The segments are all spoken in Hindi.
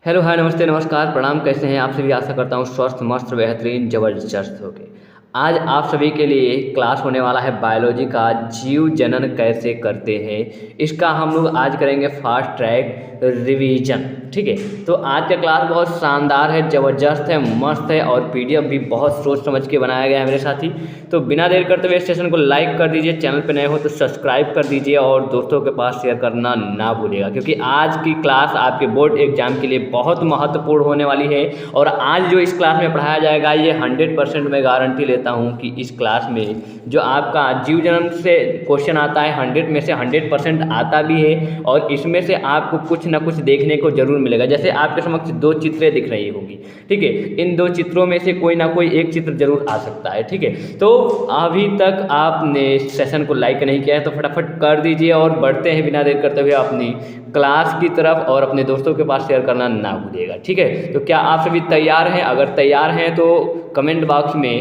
हेलो हाय नमस्ते नमस्कार प्रणाम। कैसे हैं आप सभी? आशा करता हूँ स्वस्थ मस्त बेहतरीन ज़बरदस्त हो गए। आज आप सभी के लिए क्लास होने वाला है बायोलॉजी का, जीव जनन कैसे करते हैं। इसका हम लोग आज करेंगे फास्ट ट्रैक रिवीजन। ठीक है, तो आज का क्लास बहुत शानदार है, ज़बरदस्त है, मस्त है और पीडीएफ भी बहुत सोच समझ के बनाया गया है मेरे साथी। तो बिना देर करते हुए सेशन को लाइक कर दीजिए, चैनल पर नए हो तो सब्सक्राइब कर दीजिए और दोस्तों के पास शेयर करना ना भूलिएगा, क्योंकि आज की क्लास आपके बोर्ड एग्जाम के लिए बहुत महत्वपूर्ण होने वाली है। और आज जो इस क्लास में पढ़ाया जाएगा ये 100% मैं गारंटी लेता हूँ कि इस क्लास में जो आपका जीव जन्म से क्वेश्चन आता है 100 में से 100% आता भी है और इसमें से आपको कुछ ना कुछ देखने को जरूर मिलेगा। जैसे आपके समक्ष दो चित्रें दिख रही होगी, ठीक है, इन दो चित्रों में से कोई ना कोई एक चित्र जरूर आ सकता है। ठीक है, तो अभी तक आपने सेशन को लाइक नहीं किया है तो फटाफट कर दीजिए और बढ़ते हैं बिना देर करते हुए अपनी क्लास की तरफ और अपने दोस्तों के पास शेयर करना ना भूलिएगा। ठीक है, तो क्या आप सभी तैयार हैं? अगर तैयार हैं तो कमेंट बॉक्स में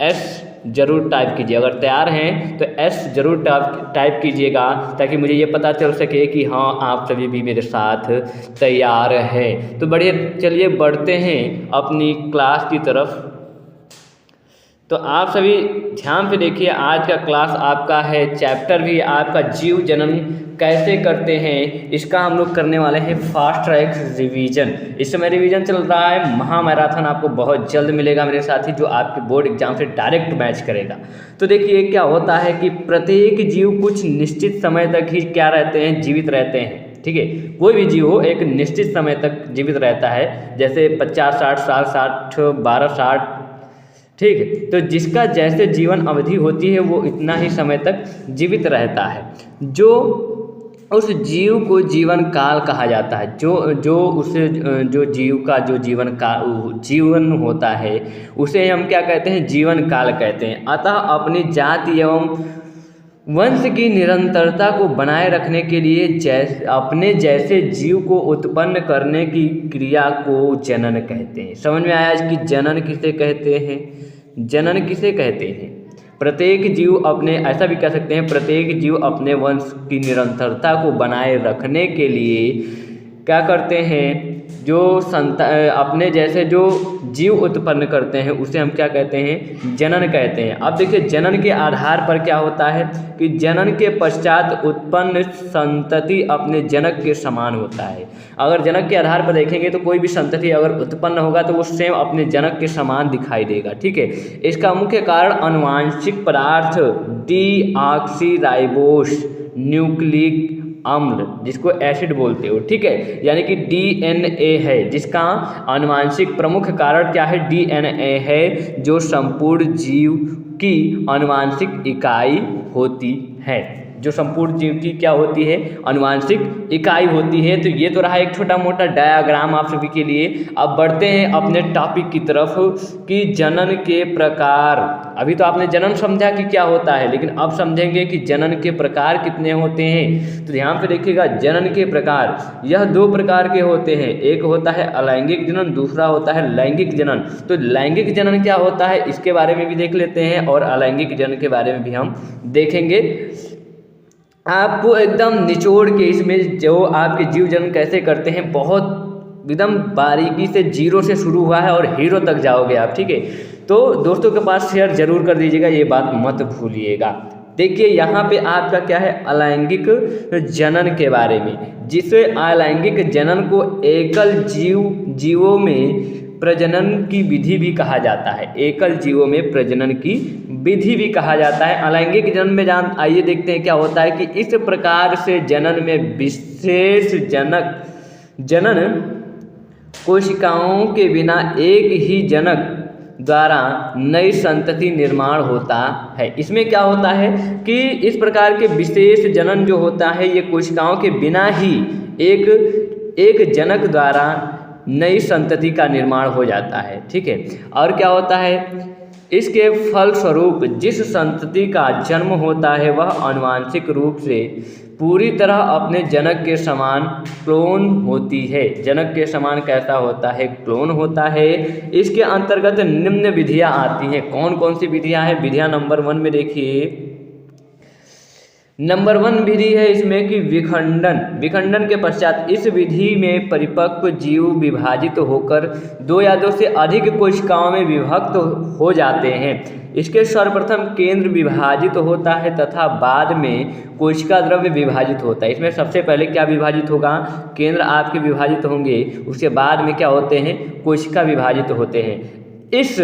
एस जरूर टाइप कीजिए। अगर तैयार हैं तो एस जरूर टाइप कीजिएगा ताकि मुझे ये पता चल सके कि हाँ आप सभी भी मेरे साथ तैयार हैं। तो बढ़िया, चलिए बढ़ते हैं अपनी क्लास की तरफ। तो आप सभी ध्यान से देखिए, आज का क्लास आपका है, चैप्टर भी आपका जीव जनन कैसे करते हैं, इसका हम लोग करने वाले हैं फास्ट ट्रैक रिवीजन। इस समय रिवीजन चल रहा है, महा मैराथन आपको बहुत जल्द मिलेगा मेरे साथी, जो आपके बोर्ड एग्जाम से डायरेक्ट मैच करेगा। तो देखिए क्या होता है कि प्रत्येक जीव कुछ निश्चित समय तक ही क्या रहते हैं, जीवित रहते हैं। ठीक है, कोई भी जीव हो एक निश्चित समय तक जीवित रहता है, जैसे 50-60 साल, 60-12-60। ठीक है, तो जिसका जैसे जीवन अवधि होती है वो इतना ही समय तक जीवित रहता है। जो उस जीव को जीवन काल कहा जाता है, जो जीव का जो जीवन होता है उसे हम क्या कहते हैं, जीवन काल कहते हैं। अतः अपनी जाति एवं वंश की निरंतरता को बनाए रखने के लिए अपने जैसे जीव को उत्पन्न करने की क्रिया को जनन कहते हैं। समझ में आया कि जनन किसे कहते हैं? जनन किसे कहते हैं? प्रत्येक जीव अपने, ऐसा भी कह सकते हैं, प्रत्येक जीव अपने वंश की निरंतरता को बनाए रखने के लिए क्या करते हैं, जो अपने जैसे जो जीव उत्पन्न करते हैं उसे हम क्या कहते हैं, जनन कहते हैं। अब देखिए जनन के आधार पर क्या होता है कि जनन के पश्चात उत्पन्न संतति अपने जनक के समान होता है। अगर जनक के आधार पर देखेंगे तो कोई भी संतति अगर उत्पन्न होगा तो वो सेम अपने जनक के समान दिखाई देगा। ठीक है, इसका मुख्य कारण अनुवांशिक पदार्थ डीऑक्सीराइबोस न्यूक्लिक अम्ल, जिसको एसिड बोलते हो, ठीक है, यानी कि डीएनए है, जिसका आनुवांशिक प्रमुख कारण क्या है, डीएनए है, जो संपूर्ण जीव की आनुवांशिक इकाई होती है। जो संपूर्ण जीव की क्या होती है, आनुवांशिक इकाई होती है। तो ये तो रहा एक छोटा मोटा डायग्राम आप सभी के लिए। अब बढ़ते हैं अपने टॉपिक की तरफ कि जनन के प्रकार। अभी तो आपने जनन समझा कि क्या होता है, लेकिन अब समझेंगे कि जनन के प्रकार कितने होते हैं। तो ध्यान से देखिएगा, जनन के प्रकार यह दो प्रकार के होते हैं, एक होता है अलैंगिक जनन, दूसरा होता है लैंगिक जनन। तो लैंगिक जनन क्या होता है इसके बारे में भी देख लेते हैं और अलैंगिक जनन के बारे में भी हम देखेंगे। आपको एकदम निचोड़ के इसमें जो आपके जीव जन्म कैसे करते हैं बहुत एकदम बारीकी से, जीरो से शुरू हुआ है और हीरो तक जाओगे आप। ठीक है, तो दोस्तों के पास शेयर जरूर कर दीजिएगा, ये बात मत भूलिएगा। देखिए यहाँ पे आपका क्या है, अलैंगिक जनन के बारे में, जिसे अलैंगिक जनन को एकल जीवों में प्रजनन की विधि भी कहा जाता है। एकल जीवों में प्रजनन की विधि भी कहा जाता है। अलैंगिक जनन में आइए देखते हैं क्या होता है कि इस प्रकार से जनन में विशेष जनन कोशिकाओं के बिना एक ही जनक द्वारा नई संतति निर्माण होता है। इसमें क्या होता है कि इस प्रकार के विशेष जनन जो होता है ये कोशिकाओं के बिना ही एक जनक द्वारा नई संतति का निर्माण हो जाता है। ठीक है, और क्या होता है, इसके फलस्वरूप जिस संतति का जन्म होता है वह आनुवांशिक रूप से पूरी तरह अपने जनक के समान क्लोन होती है। जनक के समान कैसा होता है, क्लोन होता है। इसके अंतर्गत निम्न विधियां आती हैं। कौन कौन सी विधियां हैं? विधियां नंबर 1 में देखिए, नंबर 1 विधि है इसमें कि विखंडन। विखंडन के पश्चात इस विधि में परिपक्व जीव विभाजित होकर 2 या 2 से अधिक कोशिकाओं में विभक्त हो जाते हैं। इसके सर्वप्रथम केंद्र विभाजित होता है तथा बाद में कोशिका द्रव्य विभाजित होता है। इसमें सबसे पहले क्या विभाजित होगा? केंद्र आपके विभाजित होंगे, उसके बाद में क्या होते हैं? कोशिका विभाजित होते हैं। इस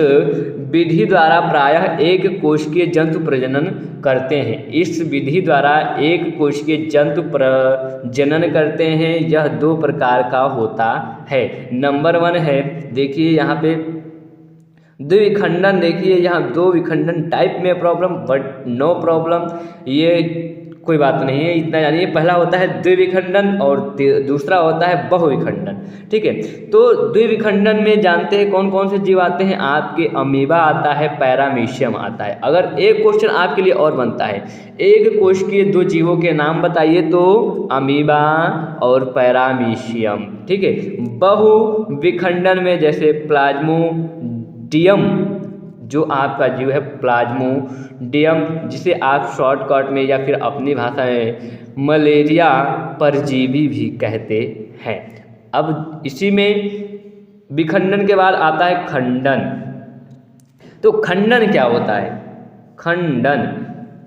विधि द्वारा प्रायः एक कोशिकीय जंतु प्रजनन करते हैं। इस विधि द्वारा एक कोशिकीय जंतु प्रजनन करते हैं। यह 2 प्रकार का होता है। नंबर 1 है, देखिए यहाँ पे द्विविखंडन। देखिए यहाँ 2 विखंडन टाइप में प्रॉब्लम, बट नो प्रॉब्लम, ये कोई बात नहीं है, इतना जानिए। पहला होता है द्विविखंडन और दूसरा होता है बहुविखंडन। ठीक है, तो द्विविखंडन में जानते हैं कौन कौन से जीव आते हैं? आपके अमीबा आता है, पैरामीशियम आता है। अगर एक क्वेश्चन आपके लिए और बनता है, एक कोशिकीय 2 जीवों के नाम बताइए, तो अमीबा और पैरामीशियम। ठीक है, बहुविखंडन में जैसे प्लाज्मोडियम, जो आपका जीव है प्लाज्मोडियम, जिसे आप शॉर्टकट में या फिर अपनी भाषा में मलेरिया परजीवी भी कहते हैं। अब इसी में विखंडन के बाद आता है खंडन। तो खंडन क्या होता है? खंडन,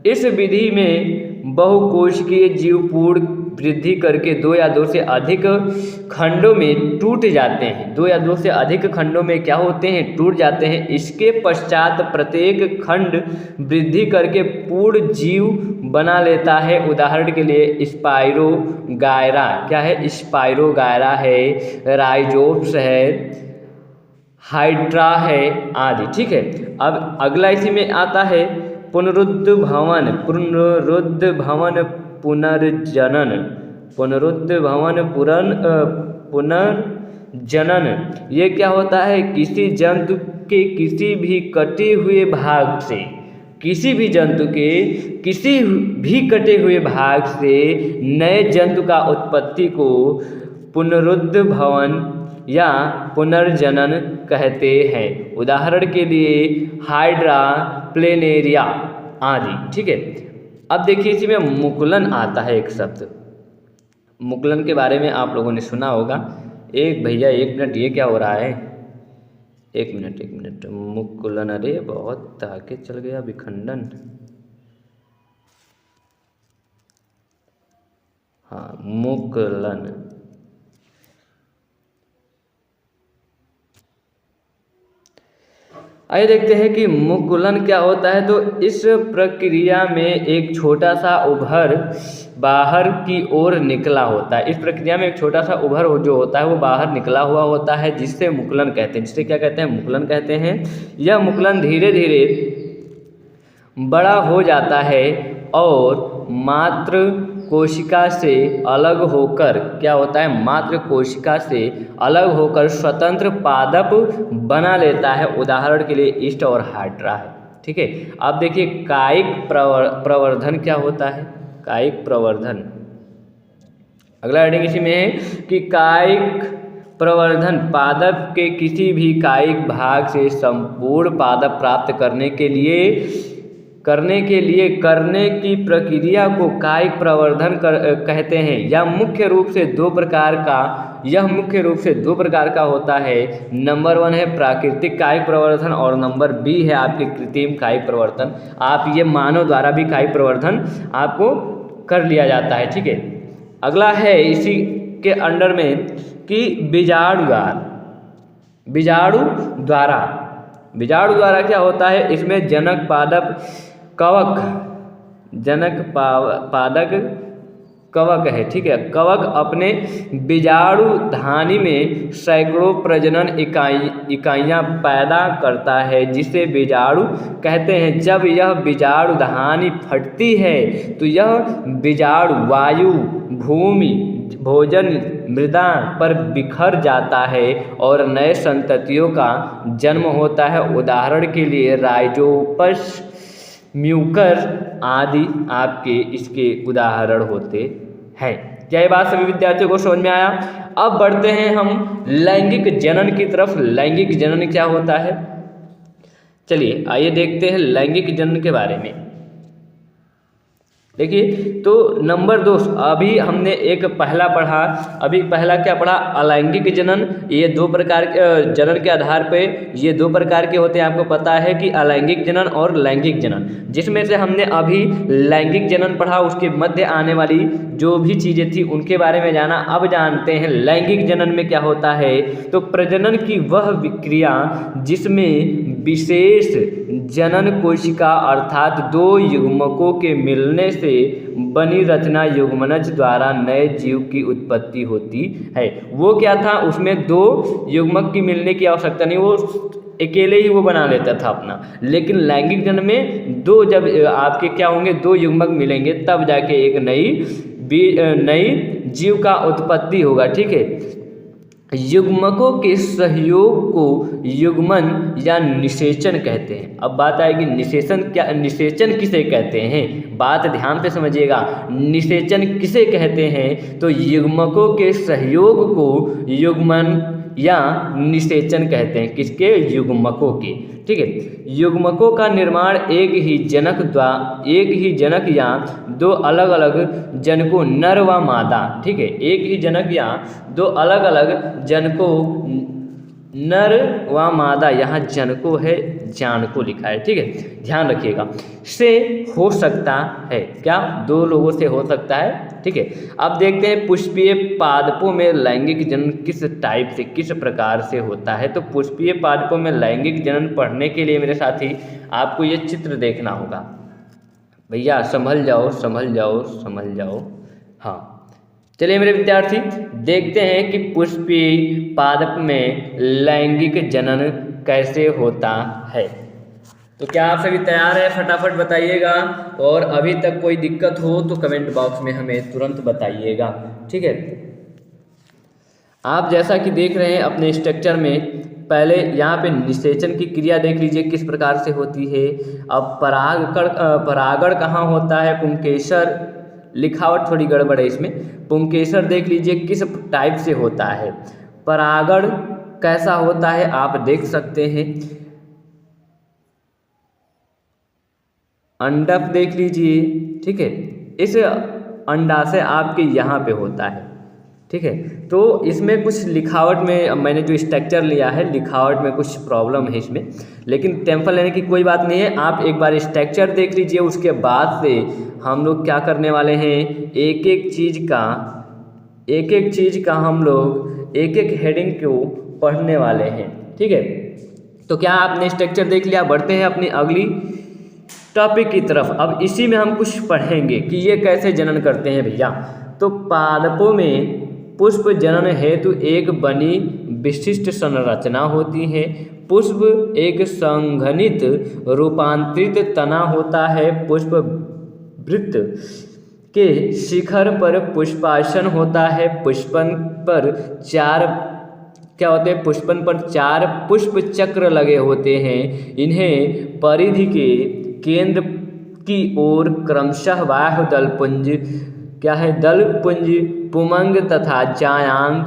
इस विधि में बहुकोशिकीय जीव पूर्ण वृद्धि करके 2 या 2 से अधिक खंडों में टूट जाते हैं। 2 या 2 से अधिक खंडों में क्या होते हैं? टूट जाते हैं। इसके पश्चात प्रत्येक खंड वृद्धि करके पूर्ण जीव बना लेता है। उदाहरण के लिए स्पाइरोगायरा, क्या है? स्पाइरोगायरा है, राइजोप्स है, हाइड्रा है आदि। ठीक है, अब अगला इसी में आता है पुनरुद्भवन। पुनरुद्भवन पुनर्जनन, पुनरुद्भवन पुनर्जनन, ये क्या होता है? किसी जंतु के किसी भी कटे हुए भाग से, किसी भी जंतु के किसी भी कटे हुए भाग से नए जंतु का उत्पत्ति को पुनरुद्भवन या पुनर्जनन कहते हैं। उदाहरण के लिए हाइड्रा, प्लेनेरिया आदि। ठीक है, अब देखिए इसी में मुकुलन आता है एक शब्द। मुकुलन के बारे में आप लोगों ने सुना होगा। एक भैया 1 मिनट, ये क्या हो रहा है? 1 मिनट। मुकुलन, अरे बहुत आगे चल गया। विखंडन, हाँ, मुकुलन। आइए देखते हैं कि मुकुलन क्या होता है। तो इस प्रक्रिया में एक छोटा सा उभर बाहर की ओर निकला होता है। इस प्रक्रिया में एक छोटा सा उभर जो होता है वो बाहर निकला हुआ होता है, जिससे मुकुलन कहते हैं। जिससे क्या कहते हैं? मुकुलन कहते हैं। यह मुकुलन धीरे धीरे बड़ा हो जाता है और मात्र कोशिका से अलग होकर क्या होता है? मात्र कोशिका से अलग होकर स्वतंत्र पादप बना लेता है। उदाहरण के लिए ईस्ट और हाइड्रा है। ठीक है, अब देखिए कायिक प्रवर्धन क्या होता है? कायिक प्रवर्धन, अगला हेडिंग इसी में है कि कायिक प्रवर्धन पादप के किसी भी कायिक भाग से संपूर्ण पादप प्राप्त करने की प्रक्रिया को कायिक प्रवर्धन कहते हैं। यह मुख्य रूप से दो प्रकार का होता है। नंबर 1 है प्राकृतिक कायिक प्रवर्धन और नंबर बी है आपके कृत्रिम कायिक प्रवर्धन। आप ये मानव द्वारा भी कायिक प्रवर्धन आपको कर लिया जाता है। ठीक है, अगला है इसी के अंडर में कि बीजाणु द्वारा क्या होता है? इसमें जनक पादक कवक है। ठीक है, कवक अपने बीजाणु धानी में सैकड़ों प्रजनन इकाइयाँ पैदा करता है, जिसे बीजाणु कहते हैं। जब यह बीजाणु धानी फटती है तो यह बीजाणु वायु, भूमि, भोजन, मृदा पर बिखर जाता है और नए संततियों का जन्म होता है। उदाहरण के लिए राइजोपस, म्यूकर आदि आपके इसके उदाहरण होते हैं। क्या ये बात सभी विद्यार्थियों को समझ में आया? अब बढ़ते हैं हम लैंगिक जनन की तरफ। लैंगिक जनन क्या होता है? चलिए आइए देखते हैं लैंगिक जनन के बारे में। देखिए, तो नंबर 2, अभी हमने एक पहला पढ़ा, अभी पहला क्या पढ़ा, अलैंगिक जनन। ये 2 प्रकार के जनन के आधार पे ये 2 प्रकार के होते हैं, आपको पता है कि अलैंगिक जनन और लैंगिक जनन, जिसमें से हमने अभी लैंगिक जनन पढ़ा, उसके मध्य आने वाली जो भी चीज़ें थी उनके बारे में जाना। अब जानते हैं लैंगिक जनन में क्या होता है। तो प्रजनन की वह विक्रिया जिसमें विशेष जनन कोशिका अर्थात 2 युग्मकों के मिलने से बनी रचना युग्मनज द्वारा नए जीव की उत्पत्ति होती है। वो क्या था, उसमें 2 युग्मक की मिलने की आवश्यकता नहीं, वो अकेले ही वो बना लेता था अपना। लेकिन लैंगिक जनन में 2 जब आपके क्या होंगे, 2 युग्मक मिलेंगे तब जाके एक नई जीव का उत्पत्ति होगा। ठीक है, युग्मकों के सहयोग को युग्मन या निषेचन कहते हैं। अब बात आएगी निषेचन किसे कहते हैं, बात ध्यान से समझिएगा। निषेचन किसे कहते हैं, तो युग्मकों के सहयोग को युग्मन या निषेचन कहते हैं। किसके, युग्मकों के। ठीक है, युग्मकों का निर्माण एक ही जनक या 2 अलग अलग जनकों नर व मादा, ठीक है, एक ही जनक या 2 अलग अलग जनकों नर व मादा, यहाँ जनको है, जानको लिखा है। ठीक है, ध्यान रखिएगा, से हो सकता है। क्या, 2 लोगों से हो सकता है। ठीक है, अब देखते हैं पुष्पीय पादपों में लैंगिक जनन किस टाइप से, किस प्रकार से होता है। तो पुष्पीय पादपों में लैंगिक जनन पढ़ने के लिए मेरे साथी आपको ये चित्र देखना होगा। भैया संभल जाओ। हाँ, चलिए मेरे विद्यार्थी देखते हैं कि पुष्पीय पादप में लैंगिक जनन कैसे होता है। तो क्या आप सभी तैयार हैं, फटाफट बताइएगा। और अभी तक कोई दिक्कत हो तो कमेंट बॉक्स में हमें तुरंत बताइएगा। ठीक है, आप जैसा कि देख रहे हैं अपने स्ट्रक्चर में, पहले यहाँ पे निषेचन की क्रिया देख लीजिए किस प्रकार से होती है। अब परागण कहाँ होता है, पुंकेसर, लिखावट थोड़ी गड़बड़ है इसमें, पुंकेसर देख लीजिए किस टाइप से होता है। परागण कैसा होता है आप देख सकते हैं। अंडक देख लीजिए। ठीक है, इस अंडाशय आपके यहाँ पे होता है। ठीक है, तो इसमें कुछ लिखावट में, मैंने जो स्ट्रक्चर लिया है लिखावट में कुछ प्रॉब्लम है इसमें, लेकिन टेंशन लेने की कोई बात नहीं है। आप एक बार स्ट्रक्चर देख लीजिए, उसके बाद से हम लोग क्या करने वाले हैं, एक एक चीज़ का हम लोग एक हेडिंग को पढ़ने वाले हैं। ठीक है, तो क्या आपने स्ट्रक्चर देख लिया, बढ़ते हैं अपनी अगली टॉपिक की तरफ। अब इसी में हम कुछ पढ़ेंगे कि ये कैसे जनन करते हैं भैया। तो पादपों में पुष्प जनन हेतु एक बनी विशिष्ट संरचना होती है। पुष्प एक संघनित रूपांतरित तना होता है। पुष्प वृत्त के शिखर पर पुष्पासन होता है। पुष्पन पर 4 पुष्प चक्र लगे होते हैं। इन्हें परिधि के केंद्र की ओर क्रमशः बाह्य दलपुंज दलपुंज, पुमंग तथा जायांग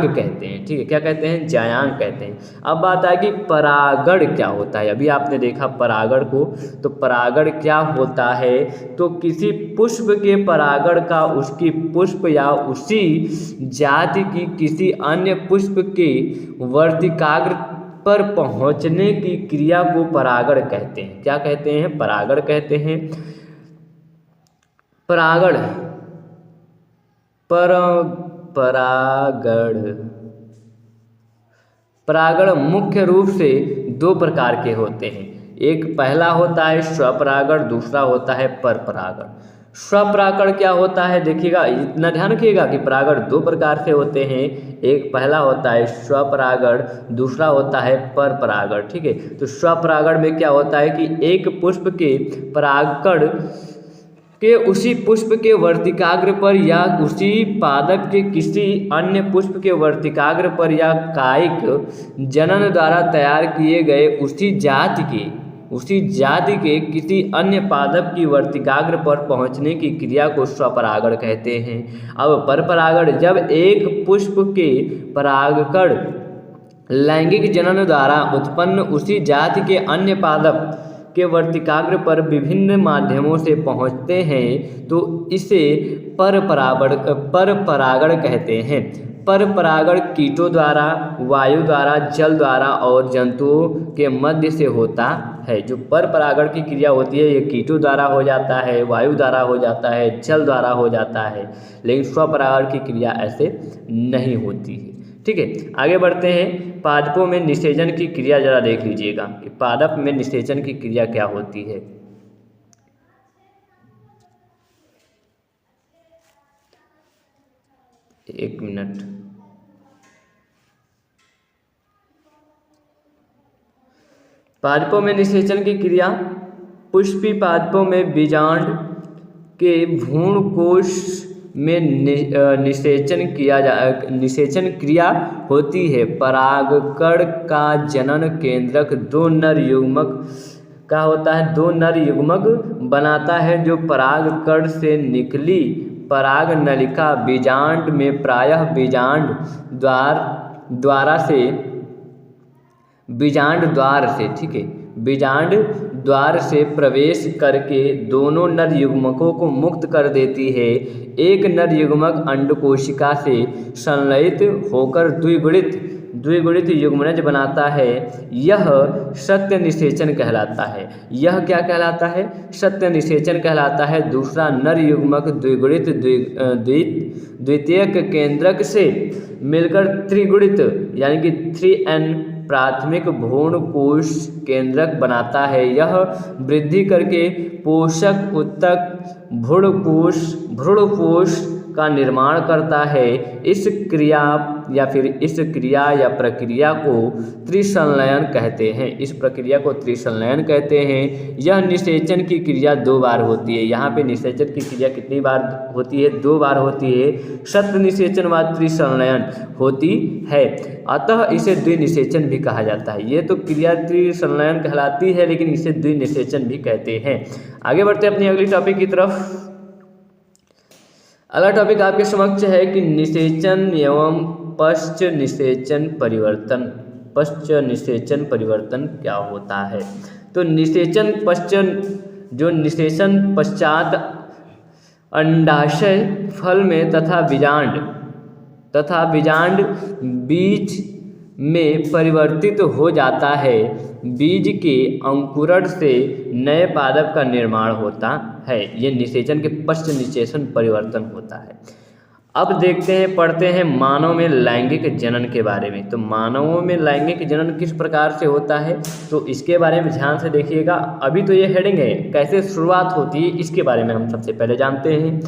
कहते हैं। ठीक है, क्या कहते हैं, जायांग कहते हैं। अब बात है कि परागण क्या होता है। अभी आपने देखा परागण को, तो परागण क्या होता है, तो किसी पुष्प के परागण का उसकी पुष्प या उसी जाति की किसी अन्य पुष्प के वर्तिकाग्र पर पहुंचने की क्रिया को परागण कहते हैं। क्या कहते हैं, परागण कहते हैं। परागण मुख्य रूप से 2 प्रकार के होते हैं। एक पहला होता है स्वपरागण, दूसरा होता है परपरागण। स्वपरागण क्या होता है, देखिएगा, इतना ध्यान रखिएगा कि परागण 2 प्रकार से होते हैं। एक पहला होता है स्वपरागण, दूसरा होता है परपरागण। ठीक है, तो स्वपरागण में क्या होता है कि एक पुष्प के परागकण के उसी पुष्प के वर्तिकाग्र पर या उसी पादप के किसी अन्य पुष्प के वर्तिकाग्र पर या कायिक जनन द्वारा तैयार किए गए उसी जाति के किसी अन्य पादप की वर्तिकाग्र पर पहुंचने की क्रिया को स्वपरागण कहते हैं। अब परपरागण, जब एक पुष्प के परागकण लैंगिक जनन द्वारा उत्पन्न उसी जाति के अन्य पादप के वर्तिकाग्र पर विभिन्न माध्यमों से पहुँचते हैं तो इसे परपरागण कहते हैं। परपरागण कीटों द्वारा, वायु द्वारा, जल द्वारा और जंतुओं के मध्य से होता है। जो परपरागण की क्रिया होती है ये कीटों द्वारा हो जाता है, वायु द्वारा हो जाता है, जल द्वारा हो जाता है, लेकिन स्वपरागण की क्रिया ऐसे नहीं होती है। ठीक है, आगे बढ़ते हैं। पादपों में निषेचन की क्रिया जरा देख लीजिएगा कि पादप में निषेचन की क्रिया क्या होती है। एक मिनट। पादपों में निषेचन की क्रिया। पुष्पी पादपों में बीजांड के भ्रूणकोश में निषेचन क्रिया होती है। परागकण का जनन केंद्रक दो नर युग्मक का होता है, दो नर युग्मक बनाता है जो परागकण से निकली पराग नलिका बीजांड में प्रायः बीजांड द्वार से प्रवेश करके दोनों नर युग्मकों को मुक्त कर देती है। एक नर युग्मक अंडकोशिका से संलयित होकर द्विगुणित युग्मनज बनाता है। यह सत्य निषेचन कहलाता है। यह क्या कहलाता है? सत्य निषेचन कहलाता है। दूसरा नर युग्मक द्विगुणित द्वितीयक केंद्रक से मिलकर त्रिगुणित यानी कि 3N प्राथमिक भ्रूणकोश केंद्रक बनाता है। यह वृद्धि करके पोषक उत्तक भ्रूणकोश का निर्माण करता है। इस क्रिया या प्रक्रिया को त्रिसंलयन कहते हैं। इस प्रक्रिया को त्रिसंलयन कहते हैं। यह निषेचन की क्रिया 2 बार होती है। यहाँ पे निषेचन की क्रिया कितनी बार होती है? 2 बार होती है। सत्य निषेचन व त्रिसंलयन होती है, अतः इसे द्विनिषेचन भी कहा जाता है। ये तो क्रिया त्रिसंलयन कहलाती है, लेकिन इसे द्विनिषेचन भी कहते हैं। आगे बढ़ते हैं अपनी अगली टॉपिक की तरफ। अगला टॉपिक आपके समक्ष है कि निषेचन एवं पश्च निषेचन परिवर्तन क्या होता है। तो निषेचन पश्चात अंडाशय फल में तथा बीजांड बीज में परिवर्तित हो जाता है। बीज के अंकुरण से नए पादप का निर्माण होता है। ये निषेचन के पश्च निषेचन परिवर्तन होता है। अब पढ़ते हैं मानव में लैंगिक जनन के बारे में। तो मानवों में लैंगिक जनन किस प्रकार से होता है, तो इसके बारे में ध्यान से देखिएगा। अभी तो ये हेडिंग है, कैसे शुरुआत होती है इसके बारे में हम सबसे पहले जानते हैं।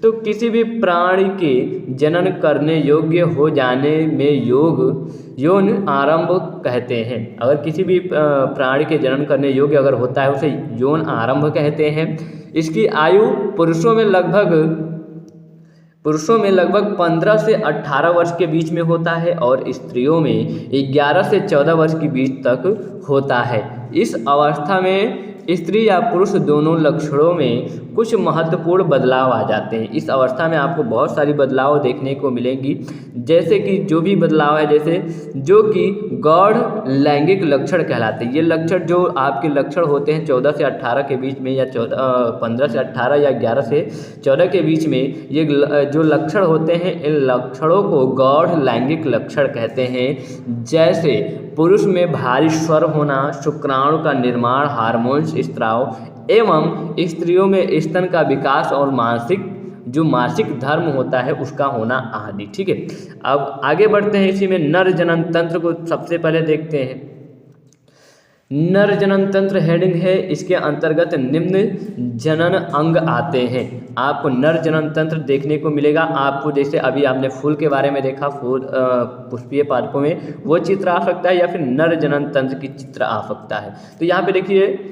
तो किसी भी प्राणी के जनन करने योग्य हो जाने में यौन आरंभ कहते हैं। अगर किसी भी प्राणी के जनन करने योग्य अगर होता है उसे यौन आरंभ कहते हैं। इसकी आयु पुरुषों में लगभग 15 से 18 वर्ष के बीच में होता है और स्त्रियों में 11 से 14 वर्ष के बीच तक होता है। इस अवस्था में स्त्री या पुरुष दोनों लक्षणों में कुछ महत्वपूर्ण बदलाव आ जाते हैं। इस अवस्था में आपको बहुत सारी बदलाव देखने को मिलेंगी, जैसे कि जो भी बदलाव है, जैसे जो कि गौड़ लैंगिक लक्षण कहलाते हैं। ये लक्षण जो आपके लक्षण होते हैं 14 से 18 के बीच में या 15 से 18 या 11 से 14 के बीच में, ये जो लक्षण होते हैं इन लक्षणों को गौड़ लैंगिक लक्षण कहते हैं। जैसे पुरुष में भारी स्वर होना, शुक्राणु का निर्माण, हार्मोन्स स्त्राव एवं स्त्रियों में स्तन का विकास और मासिक धर्म होता है उसका होना आदि। ठीक है, अब आगे बढ़ते हैं। इसी में नर जनन तंत्र को सबसे पहले देखते हैं। नर जनन तंत्र हेडिंग है, इसके अंतर्गत निम्न जनन अंग आते हैं। आपको नर जनन तंत्र देखने को मिलेगा। आपको जैसे अभी आपने फूल के बारे में देखा, फूल पुष्पीय पादपों में वो चित्र आ सकता है या फिर नर जनन तंत्र की चित्र आ सकता है। तो यहाँ पे देखिए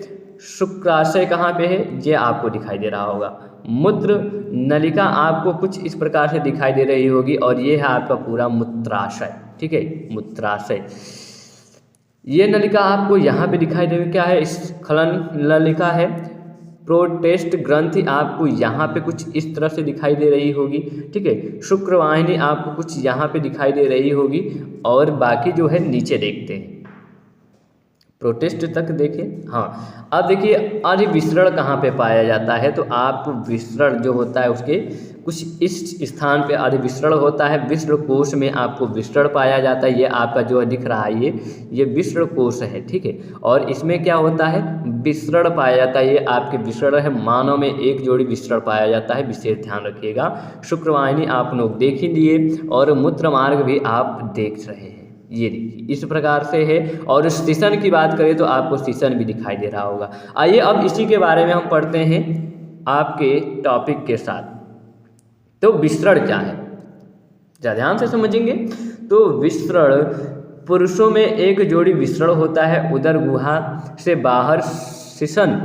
शुक्राशय कहाँ पे है, ये आपको दिखाई दे रहा होगा। मूत्र नलिका आपको कुछ इस प्रकार से दिखाई दे रही होगी और ये है आपका पूरा मूत्राशय। ठीक है, मूत्राशय। ये नलिका आपको यहाँ पे दिखाई देगी, क्या है, स्खलन नलिका है। प्रोटेस्ट ग्रंथि आपको यहाँ पे कुछ इस तरह से दिखाई दे रही होगी। ठीक है, शुक्रवाहिनी आपको कुछ यहाँ पे दिखाई दे रही होगी और बाकी जो है नीचे देखते हैं। प्रोटिस्ट तक देखिए। हाँ, अब देखिए अधिविसरण कहाँ पे पाया जाता है, तो आप विसरण जो होता है उसके कुछ इस स्थान पे अधिविसरण होता है। विसर्णकोश में आपको विसरण पाया जाता है। ये आपका जो दिख रहा है ये विसर्णकोश है, ठीक है। और इसमें क्या होता है, विसरण पाया जाता है। ये आपके विसरण है। मानव में एक जोड़ी विसरण पाया जाता है, विशेष ध्यान रखिएगा। शुक्रवाहिनी आप लोग देख ही लिए और मूत्र मार्ग भी आप देख रहे हैं। ये देखिए इस प्रकार से है। और सीसन की बात करें तो आपको सीसन भी दिखाई दे रहा होगा। आइए अब इसी के बारे में हम पढ़ते हैं आपके टॉपिक के साथ। तो विसरण क्या है, ज़रा ध्यान से समझेंगे। तो विसरण, पुरुषों में एक जोड़ी विसरण होता है उदर गुहा से बाहर सीसन,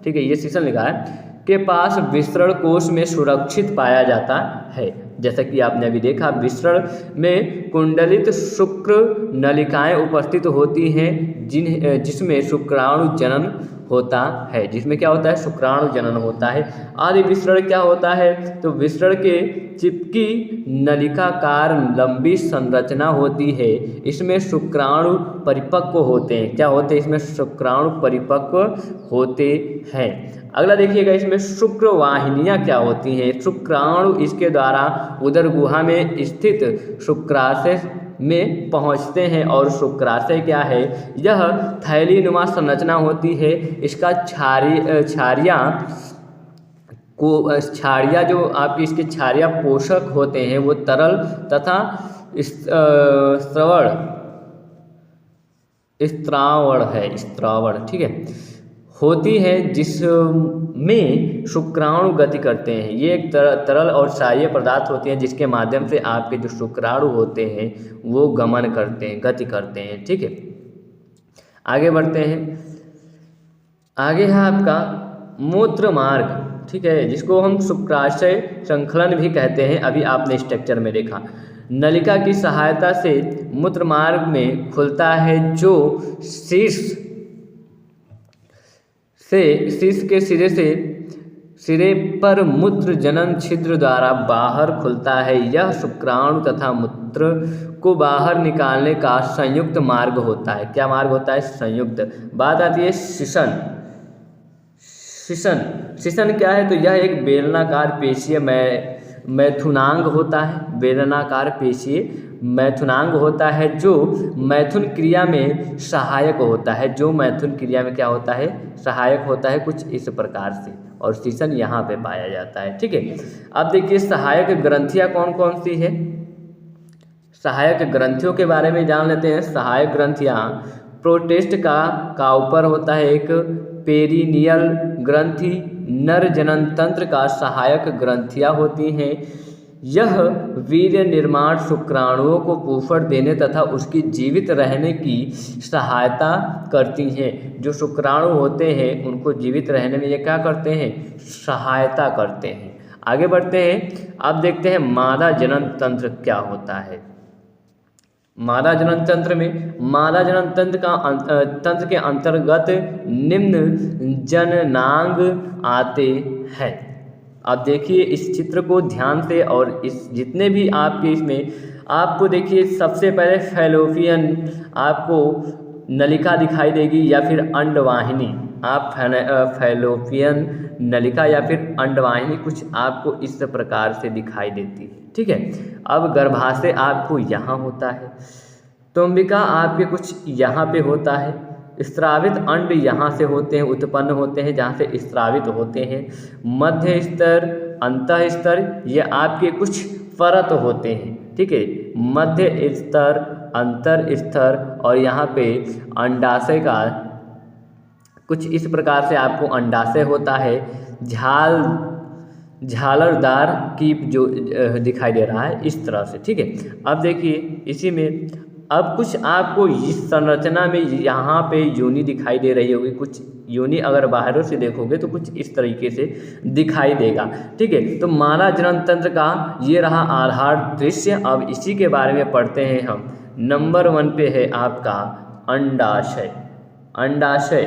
ठीक है, ये सीसन लिखा है, के पास विसरण कोश में सुरक्षित पाया जाता है। जैसा कि आपने अभी देखा, विसरण में कुंडलित शुक्र नलिकाएं उपस्थित होती हैं जिसमें शुक्राणु जनन होता है। जिसमें क्या होता है, शुक्राणु जनन होता है। आदि विसरण क्या होता है, तो विसरण के चिपकी नलिकाकार लंबी संरचना होती है। इसमें शुक्राणु परिपक्व होते हैं। क्या होते हैं, इसमें शुक्राणु परिपक्व होते हैं। अगला देखिएगा, इसमें शुक्रवाहिनियाँ क्या होती हैं। शुक्राणु इसके द्वारा उदर गुहा में स्थित शुक्राशय में पहुंचते हैं। और शुक्राशय क्या है, यह थैलीनुमा संरचना होती है। इसका छाड़िया जो आपकी इसके छाड़िया पोषक होते हैं वो तरल तथा स्त्रावण, ठीक है, होती है, जिसमें शुक्राणु गति करते हैं। ये एक तरल और क्षारीय पदार्थ होती हैं जिसके माध्यम से आपके जो शुक्राणु होते हैं वो गमन करते हैं, गति करते हैं, ठीक है। आगे बढ़ते हैं। आगे है आपका मूत्र मार्ग, ठीक है, जिसको हम शुक्राशय श्रृंखलन भी कहते हैं। अभी आपने स्ट्रक्चर में देखा, नलिका की सहायता से मूत्र मार्ग में खुलता है जो शीर्ष के सिरे पर मूत्र जनन छिद्र द्वारा बाहर खुलता है। यह शुक्राणु तथा मूत्र को बाहर निकालने का संयुक्त मार्ग होता है। क्या मार्ग होता है, संयुक्त। बात आती है सीसन। सीसन क्या है, तो यह एक बेलनाकार पेशीय मैथुनांग होता है। बेलनाकार पेशीय मैथुनांग होता है जो मैथुन क्रिया में सहायक होता है। जो मैथुन क्रिया में क्या होता है, सहायक होता है, कुछ इस प्रकार से। और सीसन यहाँ पे पाया जाता है, ठीक है। अब देखिए सहायक ग्रंथियाँ कौन कौन सी है। सहायक ग्रंथियों के बारे में जान लेते हैं। सहायक ग्रंथियाँ प्रोटेस्ट का ऊपर होता है एक पेरिनियल ग्रंथि, नर जनन तंत्र का सहायक ग्रंथियाँ होती हैं। यह वीर्य निर्माण शुक्राणुओं को पोषण देने तथा उसकी जीवित रहने की सहायता करती हैं। जो शुक्राणु होते हैं उनको जीवित रहने में ये क्या करते हैं, सहायता करते हैं। आगे बढ़ते हैं। अब देखते हैं मादा जनन तंत्र क्या होता है। मादा जनन तंत्र में, मादा जनन तंत्र के अंतर्गत निम्न जननांग आते हैं। आप देखिए इस चित्र को ध्यान से, और इस जितने भी आपके इसमें आपको देखिए, सबसे पहले फैलोपियन आपको नलिका दिखाई देगी या फिर अंडवाहिनी। आप फैलोपियन नलिका या फिर अंडवाहिनी कुछ आपको इस प्रकार से दिखाई देती है, ठीक है। अब गर्भाशय आपको यहाँ होता है, तुम्बिका आपके कुछ यहाँ पे होता है, स्रावित अंड यहाँ से होते हैं, उत्पन्न होते हैं, जहाँ से स्रावित होते हैं। मध्य स्तर, अंतः स्तर, ये आपके कुछ परत होते हैं, ठीक है। मध्य स्तर, अंतर स्तर, और यहाँ पे अंडाशय का कुछ इस प्रकार से आपको अंडाशय होता है। झालरदार कीप जो दिखाई दे रहा है इस तरह से, ठीक है। अब देखिए इसी में अब कुछ आपको इस संरचना में यहाँ पे योनि दिखाई दे रही होगी। कुछ योनि अगर बाहरों से देखोगे तो कुछ इस तरीके से दिखाई देगा, ठीक है। तो मादा जनन तंत्र का ये रहा आधार दृश्य। अब इसी के बारे में पढ़ते हैं हम। नंबर 1 पे है आपका अंडाशय। अंडाशय,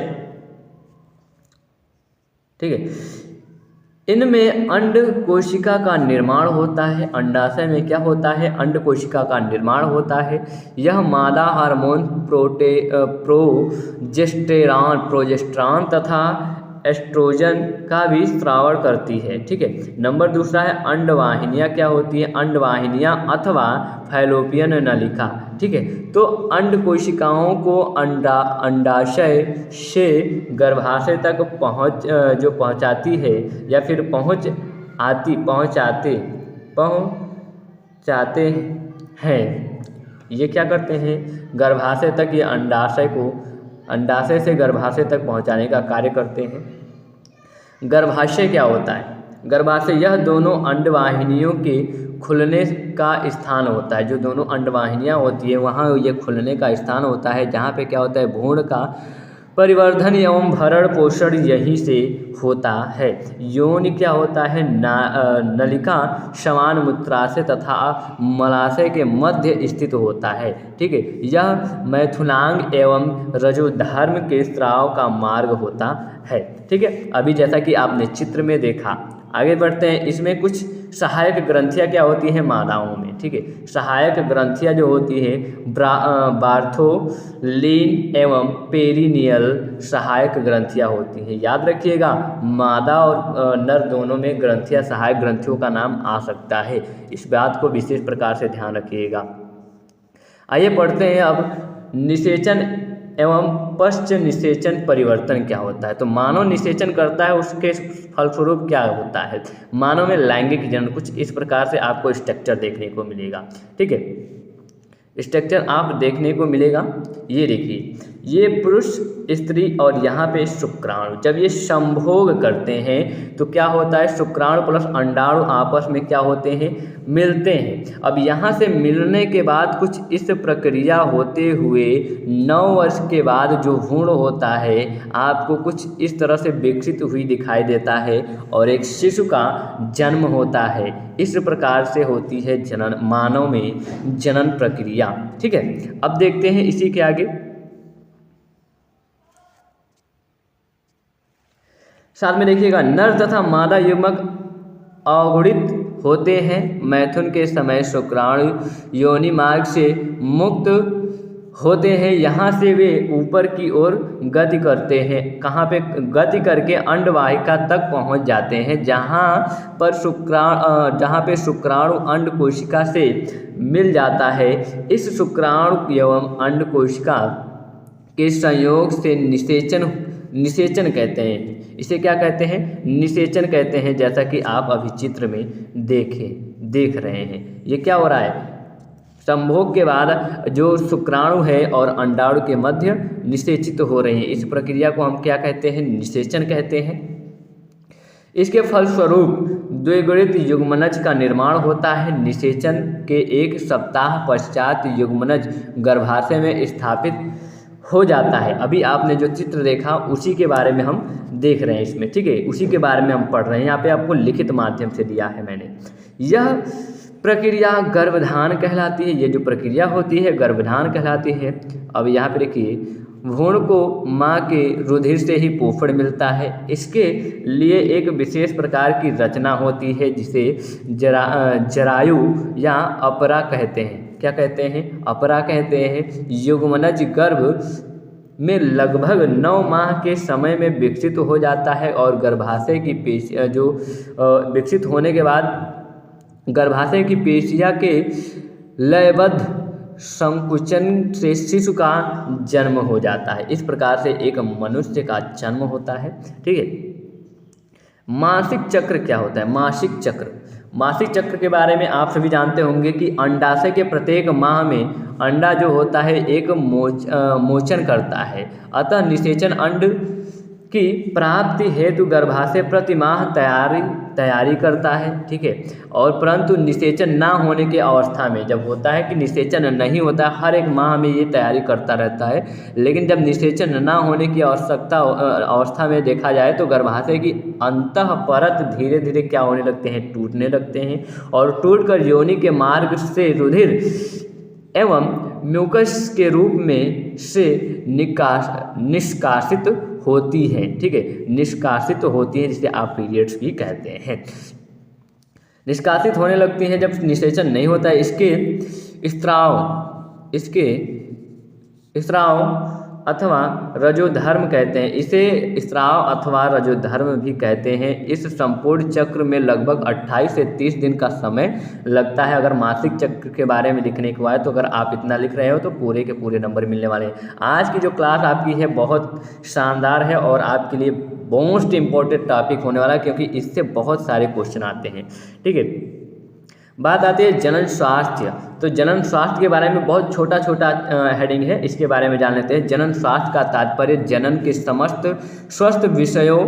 ठीक है। इनमें अंड कोशिका का निर्माण होता है। अंडाशय में क्या होता है? अंड कोशिका का निर्माण होता है। यह मादा हार्मोन प्रोजेस्टेरॉन तथा एस्ट्रोजन का भी स्राव करती है। ठीक है। नंबर दूसरा है अंडवाहिनियाँ क्या होती हैं? अंडवाहिनियाँ अथवा फैलोपियन नलिका। ठीक है। तो अंड कोशिकाओं को अंडाशय से गर्भाशय तक पहुंचाती है या फिर पहुंचाते हैं। ये क्या करते हैं? गर्भाशय तक ये अंडाशय से गर्भाशय तक पहुंचाने का कार्य करते हैं। गर्भाशय क्या होता है? गर्भाशय यह दोनों अंडवाहिनियों के खुलने का स्थान होता है। जो दोनों अंडवाहिनियाँ होती है वहाँ ये खुलने का स्थान होता है, जहाँ पे क्या होता है? भ्रूण का परिवर्धन एवं भरण पोषण यहीं से होता है। योनि क्या होता है? नलिका समान मूत्राशय तथा मलाशय के मध्य स्थित होता है। ठीक है। यह मैथुनांग एवं रजोधर्म के स्राव का मार्ग होता है। ठीक है। अभी जैसा कि आपने चित्र में देखा, आगे बढ़ते हैं। इसमें कुछ सहायक ग्रंथियाँ क्या होती हैं मादाओं में? ठीक है। सहायक ग्रंथियाँ जो होती है बार्थोलिन एवं पेरिनियल सहायक ग्रंथियाँ होती हैं। याद रखिएगा, मादा और नर दोनों में ग्रंथियाँ सहायक ग्रंथियों का नाम आ सकता है। इस बात को विशेष प्रकार से ध्यान रखिएगा। आइए पढ़ते हैं अब निषेचन एवं पश्च निषेचन परिवर्तन क्या होता है। तो मानव निषेचन करता है, उसके फलस्वरूप क्या होता है? मानव में लैंगिक जनन कुछ इस प्रकार से आपको स्ट्रक्चर देखने को मिलेगा। ठीक है। स्ट्रक्चर आप देखने को मिलेगा, ये देखिए, ये पुरुष स्त्री और यहाँ पे शुक्राणु जब ये संभोग करते हैं तो क्या होता है? शुक्राणु प्लस अंडाणु आपस में क्या होते हैं? मिलते हैं। अब यहाँ से मिलने के बाद कुछ इस प्रक्रिया होते हुए 9 वर्ष के बाद जो भ्रूण होता है आपको कुछ इस तरह से विकसित हुई दिखाई देता है और एक शिशु का जन्म होता है। इस प्रकार से होती है जनन, मानव में जनन प्रक्रिया। ठीक है। अब देखते हैं इसी के आगे। साथ में देखिएगा, नर तथा मादा युग्मक अवगुणित होते हैं। मैथुन के समय शुक्राणु योनि मार्ग से मुक्त होते हैं। यहाँ से वे ऊपर की ओर गति करते हैं। कहाँ पे गति करके अंडवाहिका तक पहुँच जाते हैं, जहाँ पे शुक्राणु अंड कोशिका से मिल जाता है। इस शुक्राणु एवं अंड कोशिका के संयोग से निषेचन कहते हैं। इसे क्या कहते हैं? निषेचन कहते हैं। जैसा कि आप अभी चित्र में देख रहे हैं, ये क्या हो रहा है? संभोग के बाद जो शुक्राणु है और अंडाणु के मध्य निषेचित हो रहे हैं। इस प्रक्रिया को हम क्या कहते हैं? निषेचन कहते हैं। इसके फलस्वरूप द्विगुणित युग्मनज का निर्माण होता है। निषेचन के 1 सप्ताह पश्चात युग्मनज गर्भाशय में स्थापित हो जाता है। अभी आपने जो चित्र देखा उसी के बारे में हम देख रहे हैं इसमें। ठीक है। उसी के बारे में हम पढ़ रहे हैं। यहाँ पे आपको लिखित माध्यम से दिया है मैंने। यह प्रक्रिया गर्भधान कहलाती है। ये जो प्रक्रिया होती है गर्भधान कहलाती है। अब यहाँ पे देखिए, भ्रूण को माँ के रुधिर से ही पोषण मिलता है। इसके लिए एक विशेष प्रकार की रचना होती है जिसे जरायु या अपरा कहते हैं। क्या कहते हैं? अपरा कहते हैं। युग्मनज गर्भ में लगभग 9 माह के समय में विकसित हो जाता है और गर्भाशय की पेशियाँ जो विकसित होने के बाद गर्भाशय की पेशियाँ के लयबद्ध संकुचन से शिशु का जन्म हो जाता है। इस प्रकार से एक मनुष्य का जन्म होता है। ठीक है। मासिक चक्र क्या होता है? मासिक चक्र के बारे में आप सभी जानते होंगे कि अंडाशय के प्रत्येक माह में अंडा जो होता है एक मोचन करता है। अतः निषेचन अंड की प्राप्ति हेतु गर्भाशय प्रति माह तैयारी करता है। ठीक है। और परंतु निषेचन ना होने के अवस्था में, जब होता है कि निषेचन नहीं होता, हर एक माह में ये तैयारी करता रहता है, लेकिन जब निषेचन ना होने की अवस्था में देखा जाए तो गर्भाशय की अंतः परत धीरे धीरे क्या होने लगते हैं? टूटने लगते हैं और टूटकर योनि के मार्ग से रुधिर एवं म्यूकस के रूप में से निष्कासित होती हैं, ठीक है, निष्कासित होती हैं, जिसे आप पीरियड्स भी कहते हैं। निष्कासित होने लगती हैं जब निषेचन नहीं होता है। इसके स्राव अथवा रजोधर्म कहते हैं, इसे स्राव अथवा रजोधर्म भी कहते हैं। इस संपूर्ण चक्र में लगभग 28 से 30 दिन का समय लगता है। अगर मासिक चक्र के बारे में लिखने के बाद तो अगर आप इतना लिख रहे हो तो पूरे के पूरे नंबर मिलने वाले हैं। आज की जो क्लास आपकी है बहुत शानदार है और आपके लिए मोस्ट इम्पोर्टेंट टॉपिक होने वाला है, क्योंकि इससे बहुत सारे क्वेश्चन आते हैं, ठीक है। बात आती है जनन स्वास्थ्य। तो जनन स्वास्थ्य के बारे में बहुत छोटा छोटा हेडिंग है, इसके बारे में जान लेते हैं। जनन स्वास्थ्य का तात्पर्य जनन के समस्त स्वस्थ विषयों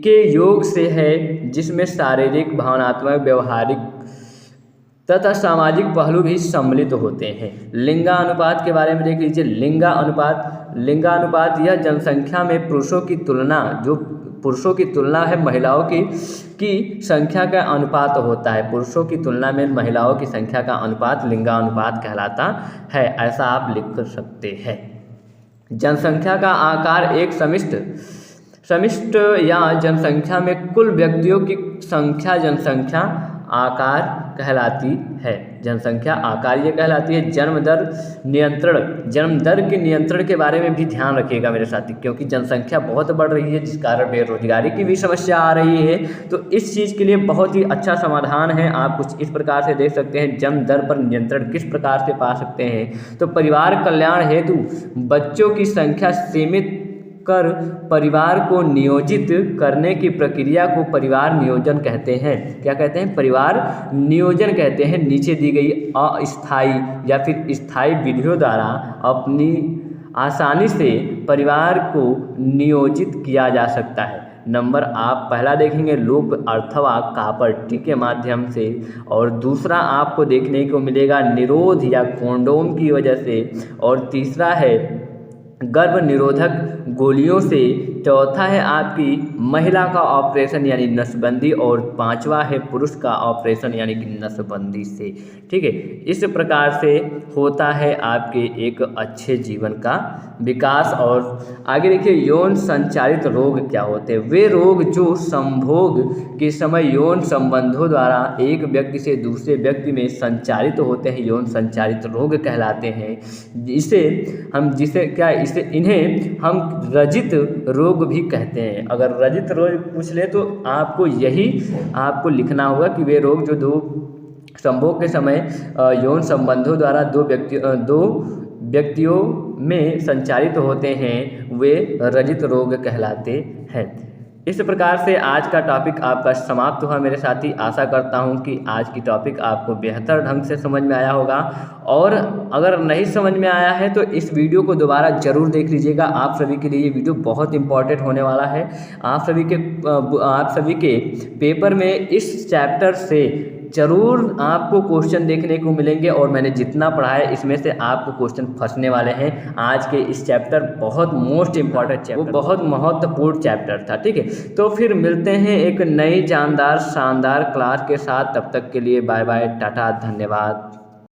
के योग से है, जिसमें शारीरिक, भावनात्मक, व्यवहारिक तथा सामाजिक पहलू भी सम्मिलित होते हैं। लिंगानुपात के बारे में देख लीजिए। लिंगानुपात यह जनसंख्या में पुरुषों की तुलना है महिलाओं की संख्या का अनुपात होता है। पुरुषों की तुलना में महिलाओं की संख्या का अनुपात लिंगानुपात कहलाता है, ऐसा आप लिख सकते हैं। जनसंख्या का आकार एक समिष्ट या जनसंख्या में कुल व्यक्तियों की संख्या जनसंख्या आकार कहलाती है। जनसंख्या आकार ये कहलाती है। जन्म दर के नियंत्रण के बारे में भी ध्यान रखिएगा मेरे साथी, क्योंकि जनसंख्या बहुत बढ़ रही है, जिस कारण बेरोजगारी की भी समस्या आ रही है। तो इस चीज़ के लिए बहुत ही अच्छा समाधान है। आप कुछ इस प्रकार से देख सकते हैं, जन्म दर पर नियंत्रण किस प्रकार से पा सकते हैं। तो परिवार कल्याण हेतु बच्चों की संख्या सीमित कर परिवार को नियोजित करने की प्रक्रिया को परिवार नियोजन कहते हैं। क्या कहते हैं? परिवार नियोजन कहते हैं। नीचे दी गई अस्थायी या फिर स्थायी विधियों द्वारा अपनी आसानी से परिवार को नियोजित किया जा सकता है। नंबर आप पहला देखेंगे लूप अथवा कॉपर के माध्यम से, और दूसरा आपको देखने को मिलेगा निरोध या कोंडोम की वजह से, और तीसरा है गर्भ निरोधक गोलियों से, चौथा है आपकी महिला का ऑपरेशन यानी नसबंदी, और पांचवा है पुरुष का ऑपरेशन यानी कि नसबंदी से। ठीक है, इस प्रकार से होता है आपके एक अच्छे जीवन का विकास। और आगे देखिए यौन संचारित रोग क्या होते हैं। वे रोग जो संभोग के समय यौन संबंधों द्वारा एक व्यक्ति से दूसरे व्यक्ति में संचारित होते हैं, यौन संचारित रोग कहलाते हैं। इन्हें हम रजित रोग भी कहते हैं। अगर रजित रोग पूछ ले तो आपको लिखना होगा कि वे रोग जो दो संभोग के समय यौन संबंधों द्वारा दो व्यक्तियों में संचारित होते हैं, वे रजित रोग कहलाते हैं। इस प्रकार से आज का टॉपिक आपका समाप्त हुआ मेरे साथी। आशा करता हूं कि आज की टॉपिक आपको बेहतर ढंग से समझ में आया होगा, और अगर नहीं समझ में आया है तो इस वीडियो को दोबारा ज़रूर देख लीजिएगा। आप सभी के लिए ये वीडियो बहुत इंपॉर्टेंट होने वाला है। आप सभी के पेपर में इस चैप्टर से ज़रूर आपको क्वेश्चन देखने को मिलेंगे, और मैंने जितना पढ़ा है इसमें से आपको क्वेश्चन फंसने वाले हैं। आज के इस चैप्टर बहुत मोस्ट इम्पॉर्टेंट चैप्टर, वो बहुत महत्वपूर्ण चैप्टर था। ठीक है, तो फिर मिलते हैं एक नई शानदार क्लास के साथ। तब तक के लिए बाय बाय, टाटा, धन्यवाद।